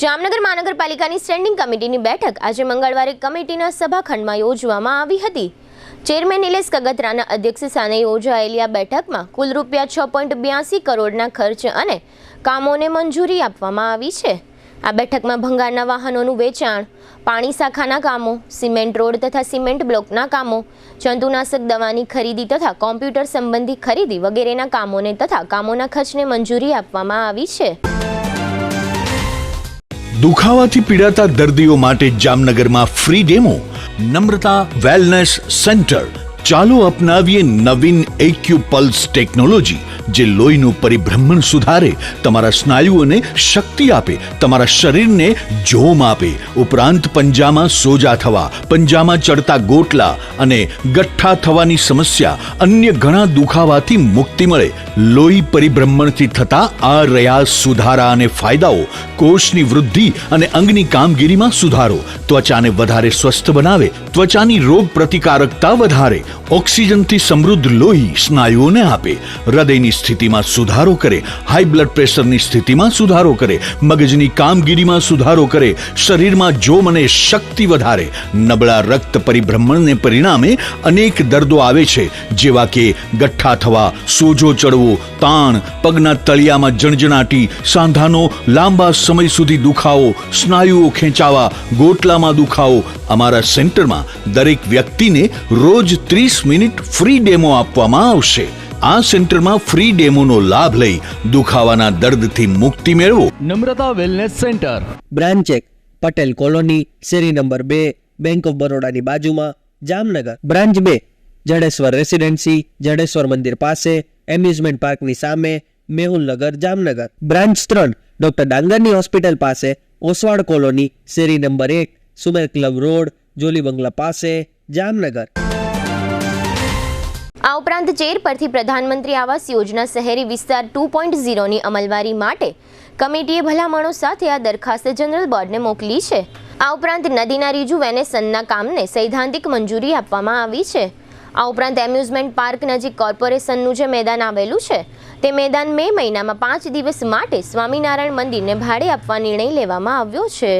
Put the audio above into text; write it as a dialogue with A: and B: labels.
A: જામનગર મહાનગરપાલિકાની સ્ટેન્ડિંગ કમિટીની બેઠક આજે મંગળવારે કમિટીના સભાખંડમાં યોજવામાં આવી હતી। ચેરમેન નિલેશ કગતરાના અધ્યક્ષસ્થાને યોજાયેલી આ બેઠકમાં કુલ રૂપિયા 6.82 કરોડના ખર્ચ અને કામોને મંજૂરી આપવામાં આવી છે। આ બેઠકમાં ભંગારના વાહનોનું વેચાણ, પાણી શાખાના કામો, સિમેન્ટ રોડ તથા સિમેન્ટ બ્લોકના કામો, જંતુનાશક દવાની ખરીદી તથા કોમ્પ્યુટર સંબંધી ખરીદી વગેરેના કામોને તથા કામોના ખર્ચને મંજૂરી આપવામાં આવી છે।
B: દુખાવાથી પીડાતા દર્દીઓ માટે જામનગરમાં ફ્રી ડેમો। નમ્રતા વેલનેસ સેન્ટર। ચાલો અપનાવીએ નવીન એક્યુપલ્સ ટેકનોલોજી, જે લોહીનું પરિભ્રમણ સુધારે, તમારા સ્નાયુઓને શક્તિ આપે, તમારા શરીરને જોમ આપે, ઉપરાંત પંજામાં સોજા થવા, પંજામાં ચડતા ગોટલા અને ગઠ્ઠા થવાની સમસ્યા, અન્ય ઘણા દુખાવાથી મુક્તિ મળે। લોહી પરિભ્રમણથી થતા આ રહ્યા સુધારા અને ફાયદાઓ। કોષની વૃદ્ધિ અને અંગની કામગીરીમાં સુધારો, ત્વચાને વધારે સ્વસ્થ બનાવે, ત્વચાની રોગ પ્રતિકારકતા વધારે, ઓક્સિજનથી સમૃદ્ધ લોહી સ્નાયુઓને આપે, હૃદયની સ્થિતિમાં સુધારો કરે, હાઈ બ્લડ પ્રેશરની સ્થિતિમાં સુધારો કરે, મગજની કામગીરીમાં સુધારો કરે, શરીરમાં જોમ અને શક્તિ વધારે। નબળા રક્ત પરિભ્રમણને પરિણામે અનેક દર્દો આવે છે, જેવા કે ગઠ્ઠા થવા, સોજો ચડવો, તાણ, પગના તળિયામાં જણજણાટી, સાંધાનો લાંબા સમય સુધી દુખાવો, સ્નાયુઓ ખેંચાવા, ગોટલામાં દુખાવો। અમારા સેન્ટરમાં દરેક વ્યક્તિને રોજ 30 મિનિટ ફ્રી ડેમો આપવામાં આવશે। આ સેન્ટરમાં ફ્રી ડેમોનો લાભ લઈ દુખાવાના દર્દથી મુક્તિ મેળવો।
C: Namrata wellness centre,
D: branch 1, Patel colony, શેરી નંબર 2, બેંક ઓફ બરોડાની બાજુમાં, જામનગર। બ્રાન્ચ 2, જડેશ્વર રેસિડેન્સી, જડેશ્વર મંદિર પાસે, એમ્યુઝમેન્ટ પાર્કની સામે, મેહુલનગર, જામનગર। બ્રાન્ચ 3, ડોક્ટર ડાંગરની હોસ્પિટલ પાસે, ઓસવાડ કોલોની, શેરી નંબર 1, સુમેર ક્લબ રોડ, જોલી બંગલા પાસે, જામનગર।
A: આ ઉપરાંત ચેર પરથી પ્રધાનમંત્રી આવાસ યોજના શહેરી વિસ્તાર 2.0ની અમલવારી માટે કમિટીએ ભલામણો સાથે આ દરખાસ્ત જનરલ બોર્ડને મોકલી છે। આ ઉપરાંત નદીના રિજુવેનેશનના કામને સૈદ્ધાંતિક મંજૂરી આપવામાં આવી છે। આ ઉપરાંત એમ્યુઝમેન્ટ પાર્ક નજીક કોર્પોરેશનનું જે મેદાન આવેલું છે તે મેદાન મે મહિનામાં 5 દિવસ માટે સ્વામિનારાયણ મંદિરને ભાડે આપવા નિર્ણય લેવામાં આવ્યો છે।